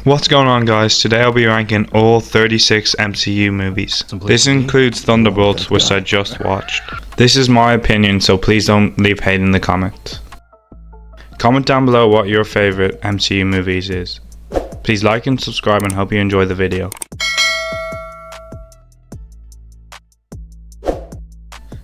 What's going on, guys? Today I'll be ranking all 36 MCU movies. This includes Thunderbolts, which I just watched. This is my opinion, so please don't leave hate in the comments. Comment down below what your favourite MCU movies is. Please like and subscribe and hope you enjoy the video.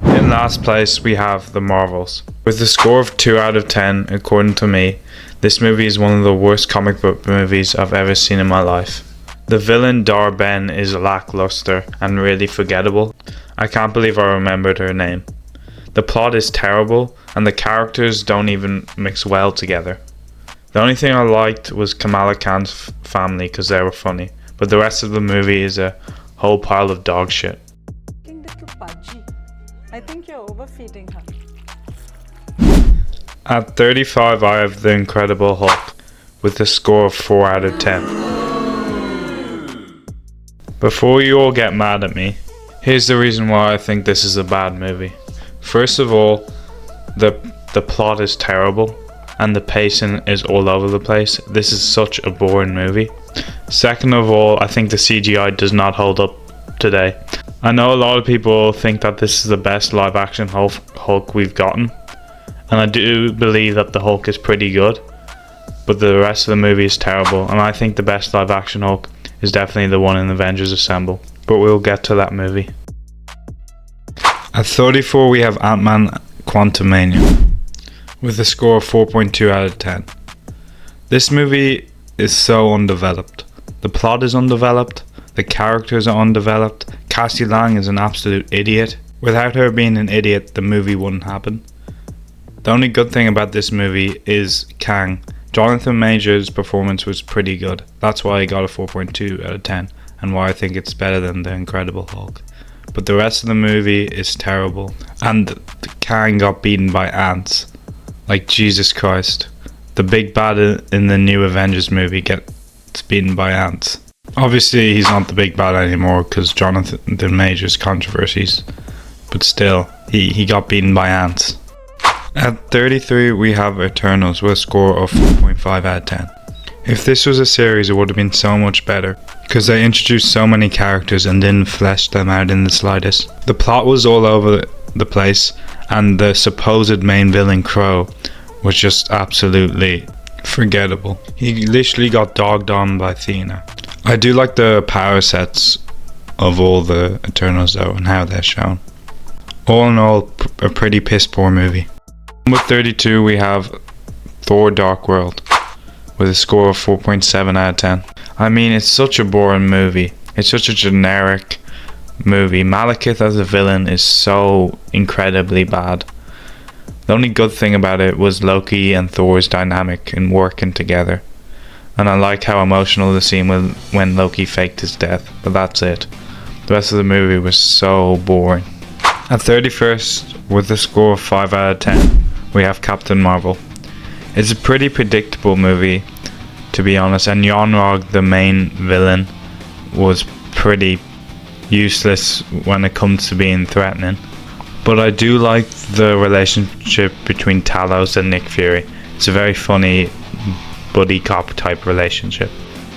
In last place we have The Marvels. With a score of 2 out of 10 according to me, this movie is one of the worst comic book movies I've ever seen in my life. The villain Dar-Ben is lackluster and really forgettable. I can't believe I remembered her name. The plot is terrible and the characters don't even mix well together. The only thing I liked was Kamala Khan's family because they were funny, but the rest of the movie is a whole pile of dog shit. I think you're overfeeding her. At 35 I have The Incredible Hulk with a score of 4 out of 10. Before you all get mad at me, here's the reason why I think this is a bad movie. First of all, the plot is terrible and the pacing is all over the place. This is such a boring movie. Second of all, I think the CGI does not hold up today. I know a lot of people think that this is the best live action Hulk we've gotten, and I do believe that the Hulk is pretty good, but the rest of the movie is terrible, and I think the best live action Hulk is definitely the one in Avengers Assemble, but we'll get to that movie. At 34 we have Antman Quantomania with a score of 4.2 out of 10. This movie is so undeveloped. The plot is undeveloped, the characters are undeveloped, Cassie Lang is an absolute idiot. Without her being an idiot, the movie wouldn't happen. The only good thing about this movie is Kang. Jonathan Majors' performance was pretty good. That's why I got a 4.2 out of 10 and why I think it's better than The Incredible Hulk. But the rest of the movie is terrible. And Kang got beaten by ants. Like, Jesus Christ. The big bad in the new Avengers movie gets beaten by ants. Obviously he's not the big bad anymore because Jonathan Majors' controversies. But still, he got beaten by ants. At 33 we have Eternals with a score of 4.5 out of 10. If this was a series it would have been so much better, because they introduced so many characters and didn't flesh them out in the slightest. The plot was all over the place and the supposed main villain Crow was just absolutely forgettable. He literally got dogged on by Athena. I do like the power sets of all the Eternals though and how they're shown. All in all, a pretty piss poor movie. Number 32 we have Thor Dark World with a score of 4.7 out of 10. I mean, it's such a boring movie. It's such a generic movie. Malekith as a villain is so incredibly bad. The only good thing about it was Loki and Thor's dynamic in working together. And I like how emotional the scene was when Loki faked his death, but that's it. The rest of the movie was so boring. At 31st, with a score of 5 out of 10, we have Captain Marvel. It's a pretty predictable movie, to be honest, and Yon-Rogg, the main villain, was pretty useless when it comes to being threatening. But I do like the relationship between Talos and Nick Fury. It's a very funny buddy cop type relationship.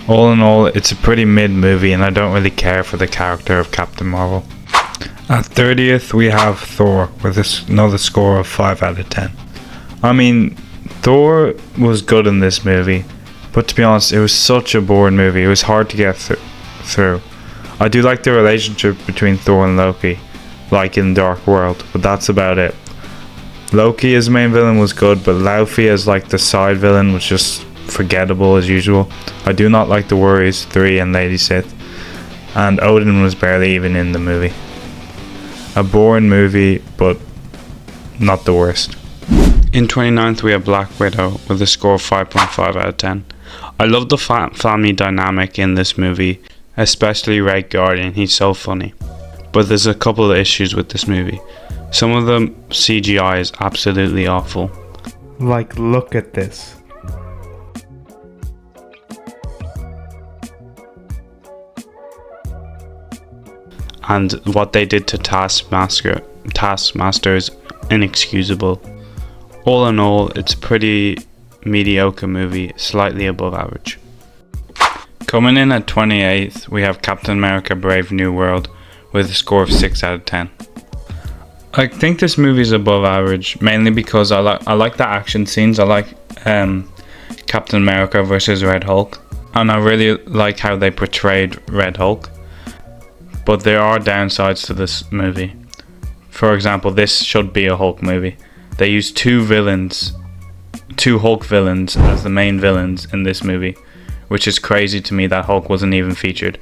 All in all, it's a pretty mid movie and I don't really care for the character of Captain Marvel. At 30th we have Thor with another score of 5 out of 10. I mean, Thor was good in this movie, but to be honest, it was such a boring movie. It was hard to get through. I do like the relationship between Thor and Loki, like in Dark World, but that's about it. Loki as main villain was good, but Laufey as like the side villain was just forgettable as usual. I do not like the Warriors 3 and Lady Sith, and Odin was barely even in the movie. A boring movie, but not the worst. In 29th we have Black Widow with a score of 5.5 out of 10. I love the family dynamic in this movie, especially Red Guardian, he's so funny. But there's a couple of issues with this movie. Some of the CGI is absolutely awful. Like, look at this. And what they did to Taskmaster is inexcusable. All in all, it's a pretty mediocre movie, slightly above average. Coming in at 28th, we have Captain America Brave New World with a score of 6 out of 10. I think this movie is above average, mainly because I like the action scenes. I like Captain America versus Red Hulk, and I really like how they portrayed Red Hulk. But there are downsides to this movie. For example, this should be a Hulk movie. They used two Hulk villains as the main villains in this movie, which is crazy to me that Hulk wasn't even featured.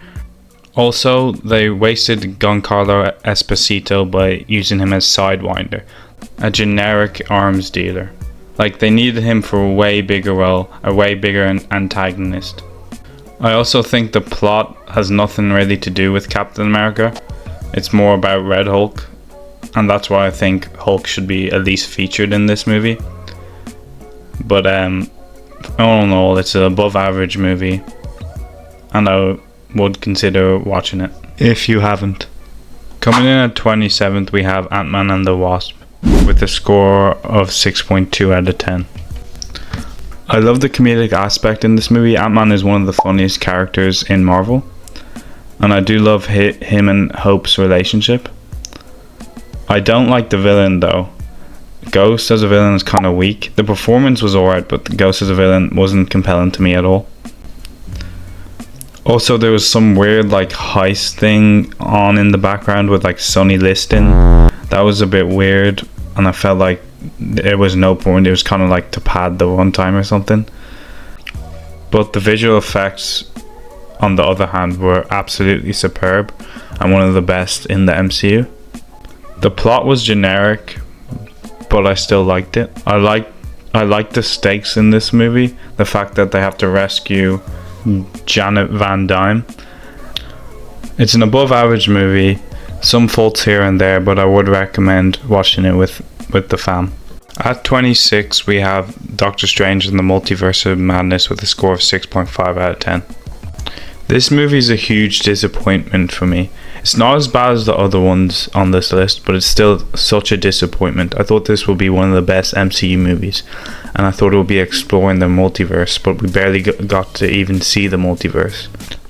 Also, they wasted Giancarlo Esposito by using him as Sidewinder, a generic arms dealer. Like, they needed him for a way bigger role, a way bigger antagonist. I also think the plot has nothing really to do with Captain America. It's more about Red Hulk, and that's why I think Hulk should be at least featured in this movie. But all in all, it's an above average movie, and I would consider watching it if you haven't. Coming in at 27th, we have Antman and The Wasp with a score of 6.2 out of 10. I love the comedic aspect in this movie. Ant-Man is one of the funniest characters in Marvel, and I do love him and Hope's relationship. I don't like the villain though. Ghost as a villain is kind of weak. The performance was alright, but the Ghost as a villain wasn't compelling to me at all. Also, there was some weird like heist thing on in the background with like Sonny Liston. That was a bit weird, and I felt like there was no point. It was kind of like to pad the runtime or something. But the visual effects, on the other hand, were absolutely superb and one of the best in the MCU. The plot was generic, but I still liked it. I like the stakes in this movie. The fact that they have to rescue Janet Van Dyne. It's an above average movie, some faults here and there, but I would recommend watching it with the fam. At 26, we have Doctor Strange and the Multiverse of Madness with a score of 6.5 out of 10. This movie is a huge disappointment for me. It's not as bad as the other ones on this list, but it's still such a disappointment. I thought this would be one of the best MCU movies, and I thought it would be exploring the multiverse, but we barely got to even see the multiverse.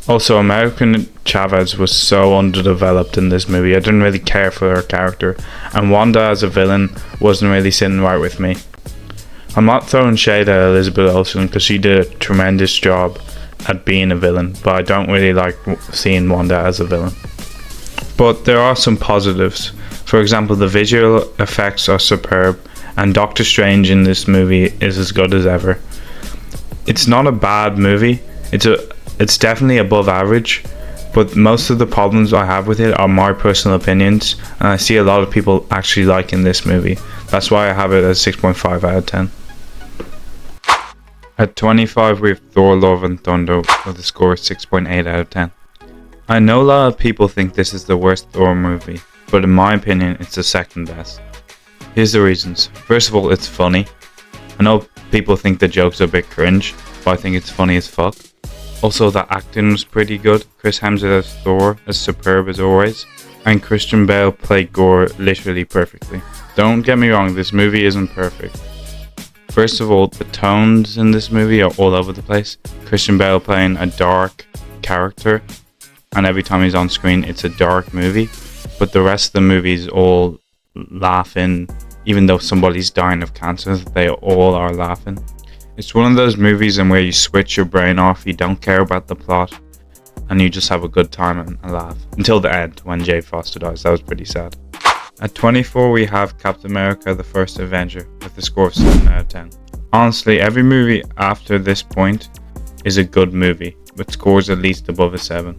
Also, American Chavez was so underdeveloped in this movie. I didn't really care for her character, and Wanda as a villain wasn't really sitting right with me. I'm not throwing shade at Elizabeth Olsen because she did a tremendous job at being a villain, but I don't really like seeing Wanda as a villain. But there are some positives. For example, the visual effects are superb, and Doctor Strange in this movie is as good as ever. It's not a bad movie. It's definitely above average, but most of the problems I have with it are my personal opinions, and I see a lot of people actually liking this movie. That's why I have it as 6.5 out of 10. At 25, we have Thor Love and Thunder with a score of 6.8 out of 10. I know a lot of people think this is the worst Thor movie, but in my opinion, it's the second best. Here's the reasons. First of all, it's funny. I know people think the jokes are a bit cringe, but I think it's funny as fuck. Also, the acting was pretty good. Chris Hemsworth as Thor is superb as always, and Christian Bale played Gore literally perfectly. Don't get me wrong, this movie isn't perfect. First of all, the tones in this movie are all over the place. Christian Bale playing a dark character, and every time he's on screen it's a dark movie, but the rest of the movie is all laughing. Even though somebody's dying of cancer, they all are laughing. It's one of those movies in where you switch your brain off, you don't care about the plot, and you just have a good time and a laugh. Until the end, when Jade Foster dies. That was pretty sad. At 24, we have Captain America the First Avenger with a score of 7 out of 10. Honestly, every movie after this point is a good movie, with scores at least above a 7.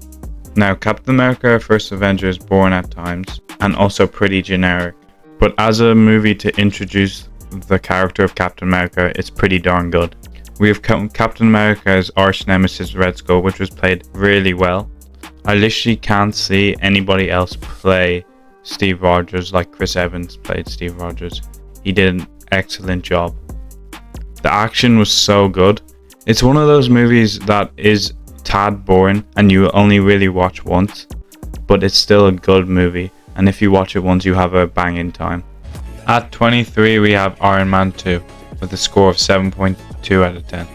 Now, Captain America First Avenger is boring at times, and also pretty generic, but as a movie to introduce the character of Captain America, it's pretty darn good. We have Captain America's arch nemesis Red Skull, which was played really well. I literally can't see anybody else play Steve Rogers like Chris Evans played Steve Rogers. He did an excellent job. The action was so good. It's one of those movies that is tad boring and you only really watch once, but it's still a good movie, and if you watch it once you have a banging time. At 23, we have Iron Man 2 with a score of 7.2 out of 10.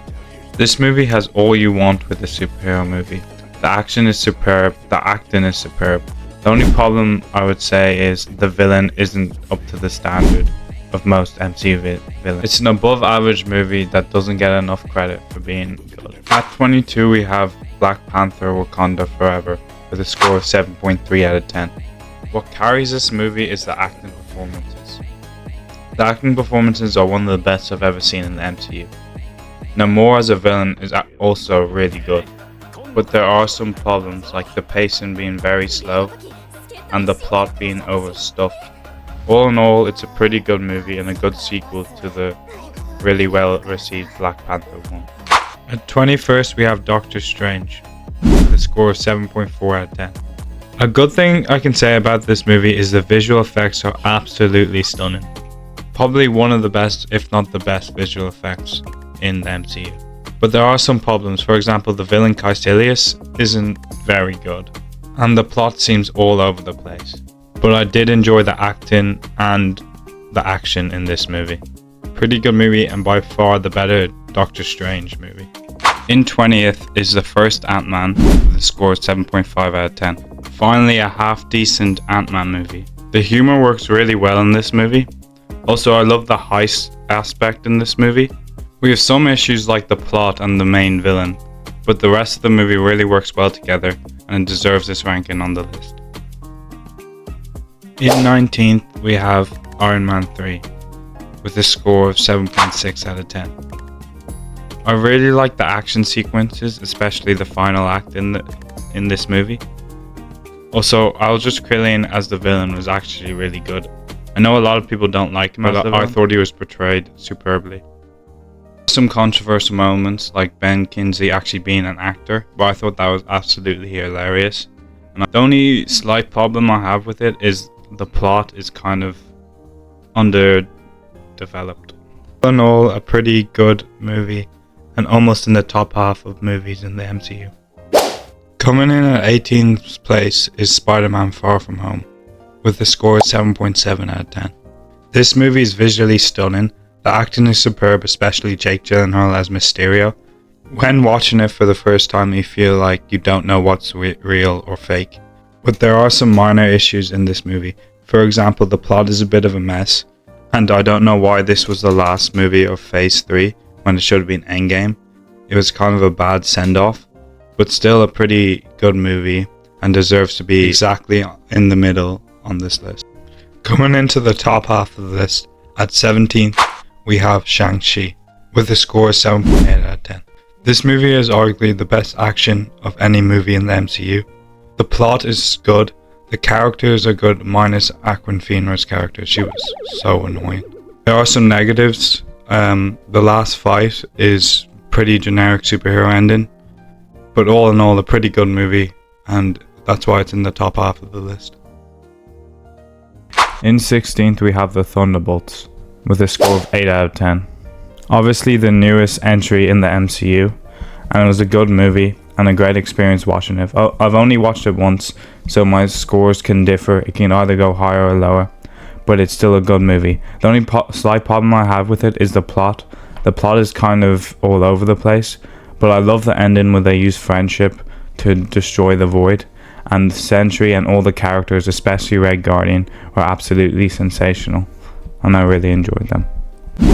This movie has all you want with a superhero movie. The action is superb, the acting is superb. The only problem I would say is the villain isn't up to the standard of most MCU villains. It's an above average movie that doesn't get enough credit for being good. At 22 we have Black Panther Wakanda Forever with a score of 7.3 out of 10. What carries this movie is the acting performances. The acting performances are one of the best I've ever seen in the MCU. Namor as a villain is also really good, but there are some problems like the pacing being very slow and the plot being overstuffed. All in all, it's a pretty good movie and a good sequel to the really well received Black Panther one. At 21st we have Doctor Strange with a score of 7.4 out of 10. A good thing I can say about this movie is the visual effects are absolutely stunning. Probably one of the best, if not the best, visual effects in the MCU. But there are some problems. For example, the villain Caecilius isn't very good, and the plot seems all over the place. But I did enjoy the acting and the action in this movie. Pretty good movie and by far the better Doctor Strange movie. In 20th is the first Ant-Man with a score of 7.5 out of 10. Finally a half decent Ant-Man movie. The humor works really well in this movie. Also I love the heist aspect in this movie. We have some issues like the plot and the main villain, but the rest of the movie really works well together and it deserves this ranking on the list. In 19th we have Iron Man 3 with a score of 7.6 out of 10. I really like the action sequences, especially the final act in this movie. Also, Aldrich Killian as the villain was actually really good. I know a lot of people don't like him, but I thought he was portrayed superbly. Some controversial moments like Ben Kingsley actually being an actor, but I thought that was absolutely hilarious. And the only slight problem I have with it is the plot is kind of underdeveloped. All in all, a pretty good movie and almost in the top half of movies in the MCU. Coming in at 18th place is Spider-Man Far From Home with a score of 7.7 out of 10. This movie is visually stunning. The acting is superb, especially Jake Gyllenhaal as Mysterio. When watching it for the first time, you feel like you don't know what's real or fake. But there are some minor issues in this movie. For example, the plot is a bit of a mess, and I don't know why this was the last movie of Phase 3 when it should have been Endgame. It was kind of a bad send-off, but still a pretty good movie and deserves to be exactly in the middle on this list. Coming into the top half of the list, at 17th, we have Shang Chi with a score of 7.8 out of 10. This movie is arguably the best action of any movie in the MCU. The plot is good, the characters are good minus Awkwafina's character, she was so annoying. There are some negatives. The last fight is pretty generic superhero ending, but all in all a pretty good movie, and that's why it's in the top half of the list. In 16th we have the Thunderbolts with a score of 8 out of 10. Obviously the newest entry in the MCU, and it was a good movie and a great experience watching it. I've only watched it once, so my scores can differ. It can either go higher or lower, but it's still a good movie. The only slight problem I have with it is the plot. The plot is kind of all over the place, but I love the ending where they use friendship to destroy the Void, and Sentry and all the characters, especially Red Guardian, were absolutely sensational, and I really enjoyed them.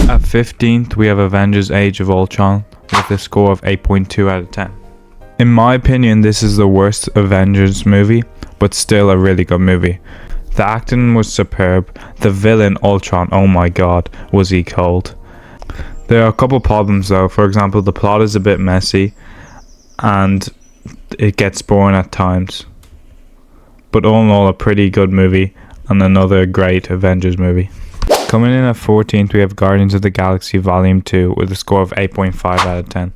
At 15th we have Avengers Age of Ultron with a score of 8.2 out of 10. In my opinion, this is the worst Avengers movie, but still a really good movie. The acting was superb. The villain Ultron, oh my god, was he cold. There are a couple problems though. For example, the plot is a bit messy and it gets boring at times. But all in all, a pretty good movie and another great Avengers movie. Coming in at 14th we have Guardians of the Galaxy Volume 2 with a score of 8.5 out of 10.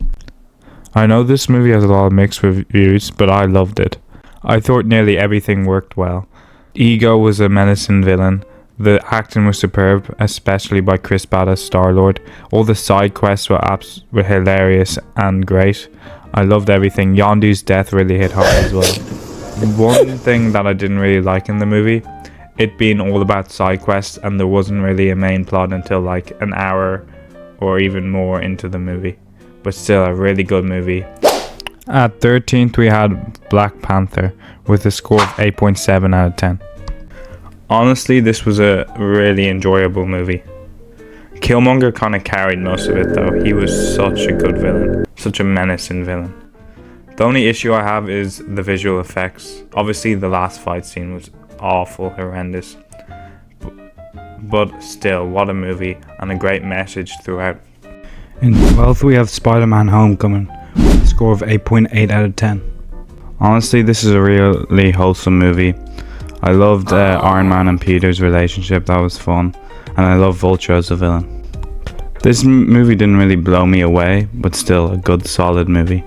I know this movie has a lot of mixed reviews, but I loved it. I thought nearly everything worked well. Ego was a menacing villain. The acting was superb, especially by Chris Pratt as Star-Lord. All the side quests were hilarious and great. I loved everything. Yondu's death really hit hard as well. One thing that I didn't really like in the movie, it being all about side quests and there wasn't really a main plot until like an hour or even more into the movie. but still a really good movie. At 13th we had Black Panther with a score of 8.7 out of 10. Honestly, this was a really enjoyable movie. Killmonger kind of carried most of it though. He was such a good villain, such a menacing villain. The only issue I have is the visual effects. Obviously the last fight scene was awful, horrendous. But still, what a movie and a great message throughout. In 12th we have Spiderman Homecoming with a score of 8.8 out of 10. Honestly, this is a really wholesome movie. I loved Iron Man and Peter's relationship, that was fun. And I love Vulture as a villain. This movie didn't really blow me away, but still a good solid movie.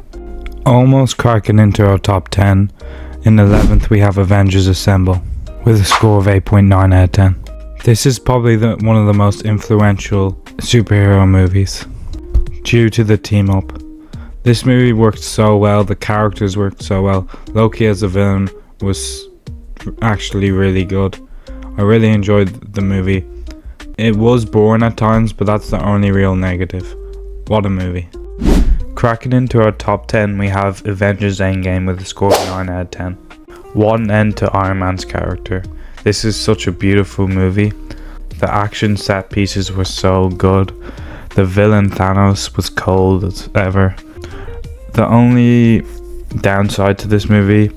Almost cracking into our top 10. In 11th we have Avengers Assemble with a score of 8.9 out of 10. This is probably one of the most influential superhero movies due to the team up. This movie worked so well, the characters worked so well. Loki as a villain was actually really good. I really enjoyed the movie. It was boring at times, but that's the only real negative. What a movie. Cracking into our top 10 we have Avengers Endgame with a score of 9 out of 10. One end to Iron Man's character. This is such a beautiful movie. The action set pieces were so good. The villain Thanos was cold as ever. The only downside to this movie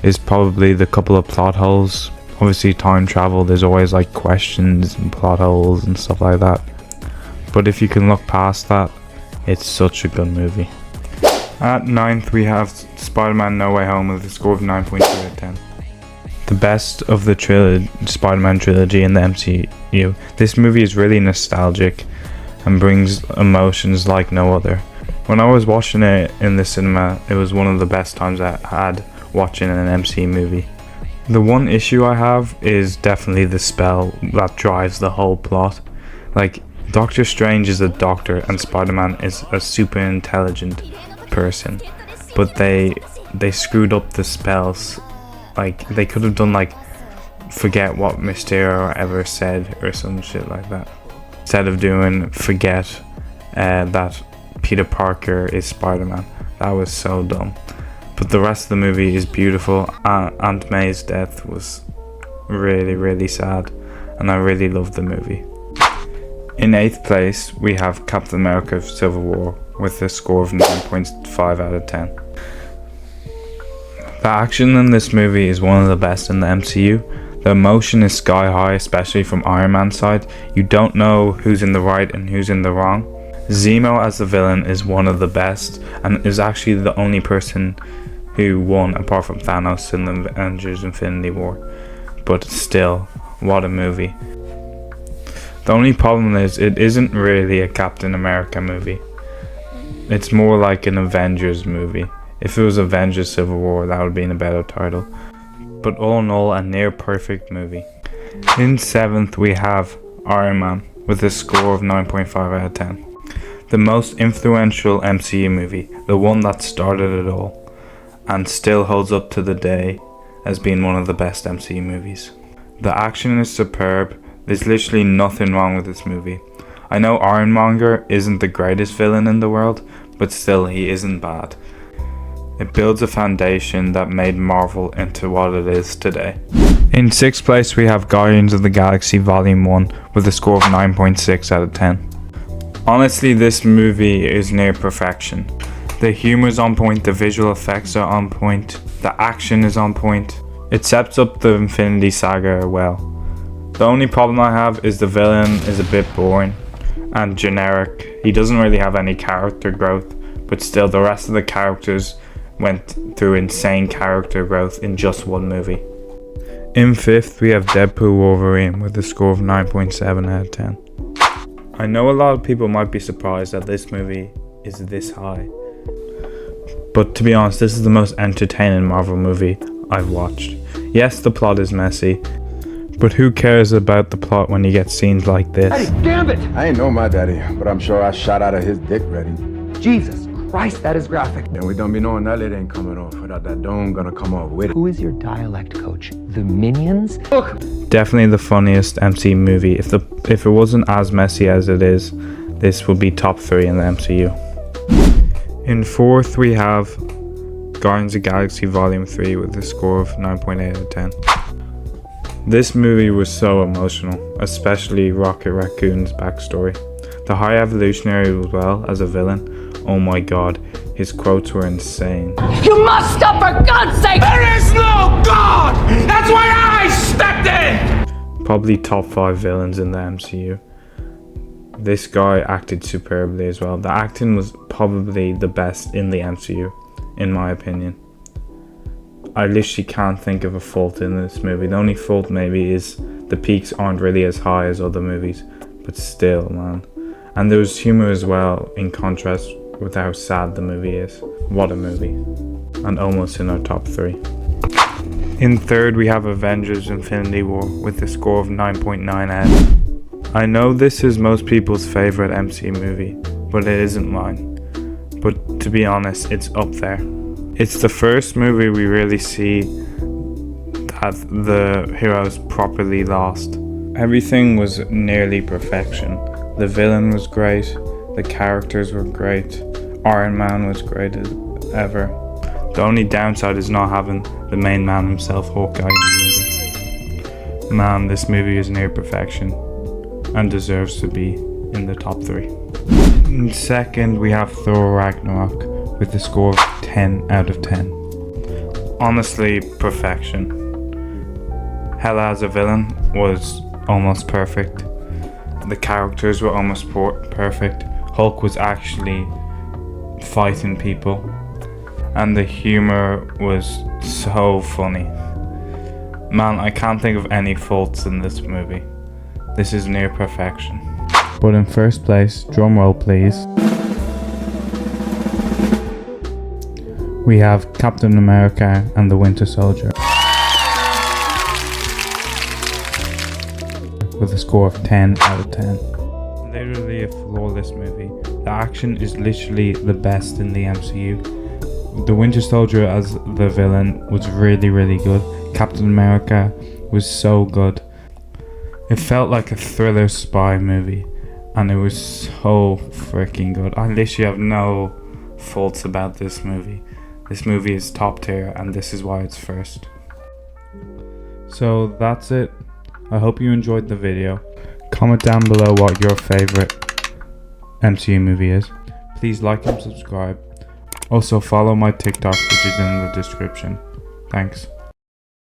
is probably the couple of plot holes. Obviously time travel, there's always like questions and plot holes and stuff like that. But if you can look past that, it's such a good movie. At 9th we have Spiderman No Way Home with a score of 9.2 out of 10. The best of the Spider-Man trilogy in the MCU. This movie is really nostalgic and brings emotions like no other. When I was watching it in the cinema, it was one of the best times I had watching an MCU movie. The one issue I have is definitely the spell that drives the whole plot. Like, Doctor Strange is a doctor and Spider-Man is a super intelligent person, but they screwed up the spells. Like, they could have done like forget what Mysterio ever said or some shit like that, instead of doing forget that Peter Parker is Spider-Man. That was so dumb. But the rest of the movie is beautiful. Aunt May's death was really, really sad, and I really loved the movie. In 8th place, we have Captain America Civil War with a score of 9.5 out of 10. The action in this movie is one of the best in the MCU. The emotion is sky high, especially from Iron Man's side. You don't know who's in the right and who's in the wrong. Zemo as the villain is one of the best, and is actually the only person who won apart from Thanos in the Avengers Infinity War. But still, what a movie. The only problem is it isn't really a Captain America movie. It's more like an Avengers movie. If it was Avengers Civil War, that would have been a better title. But all in all, a near perfect movie. In 7th we have Iron Man with a score of 9.5 out of 10. The most influential MCU movie, the one that started it all, and still holds up to the day as being one of the best MCU movies. The action is superb. There's literally nothing wrong with this movie. I know Ironmonger isn't the greatest villain in the world, but still he isn't bad. It builds a foundation that made Marvel into what it is today. In 6th place we have Guardians of the Galaxy Volume 1 with a score of 9.6 out of 10. Honestly, this movie is near perfection. The humor is on point, the visual effects are on point, the action is on point. It sets up the Infinity Saga well. The only problem I have is the villain is a bit boring and generic. He doesn't really have any character growth, but still the rest of the characters went through insane character growth in just one movie. In 5th we have Deadpool Wolverine with a score of 9.7 out of 10. I know a lot of people might be surprised that this movie is this high, but to be honest, this is the most entertaining Marvel movie I've watched. Yes, the plot is messy, but who cares about the plot when you get scenes like this? Daddy, damn it! I ain't know my daddy, but I'm sure I shot out of his dick ready. Jesus Christ, that is graphic. And we don't be knowing that lid ain't coming off without that dome gonna come off with it. Who is your dialect coach? The Minions? Look! Definitely the funniest MCU movie. If it wasn't as messy as it is, this would be top 3 in the MCU. In fourth, we have Guardians of the Galaxy Volume 3 with a score of 9.8 out of 10. This movie was so emotional, especially Rocket Raccoon's backstory. The High Evolutionary as well as a villain. Oh my god, his quotes were insane. You must stop, for God's sake! There is no God! That's why I stepped in! Probably top 5 villains in the MCU. This guy acted superbly as well. The acting was probably the best in the MCU, in my opinion. I literally can't think of a fault in this movie. The only fault maybe is the peaks aren't really as high as other movies, but still, man. And there was humor as well, in contrast with how sad the movie is. What a movie. And almost in our top 3. In third, we have Avengers Infinity War with a score of 9.9 out of 10. I know this is most people's favourite MCU movie, but it isn't mine. But to be honest, it's up there. It's the first movie we really see that the heroes properly lost. Everything was nearly perfection. The villain was great, the characters were great, Iron Man was great as ever. The only downside is not having the main man himself, Hawkeye, in the movie. Man, this movie is near perfection and deserves to be in the top 3. In second, we have Thor Ragnarök with a score of 10 out of 10. Honestly, perfection. Hela as a villain was almost perfect. The characters were almost perfect. Hulk was actually fighting people. And the humor was so funny. Man, I can't think of any faults in this movie. This is near perfection. But in first place, drumroll please, we have Captain America and the Winter Soldier with a score of 10 out of 10. Literally a flawless movie. The action is literally the best in the MCU. The Winter Soldier as the villain was really, really good. Captain America was so good. It felt like a thriller spy movie, and it was so freaking good. I literally have no faults about this movie. This movie is top tier, and this is why it's first. So that's it. I hope you enjoyed the video. Comment down below what your favorite MCU movie is. Please like and subscribe. Also follow my TikTok, which is in the description. Thanks.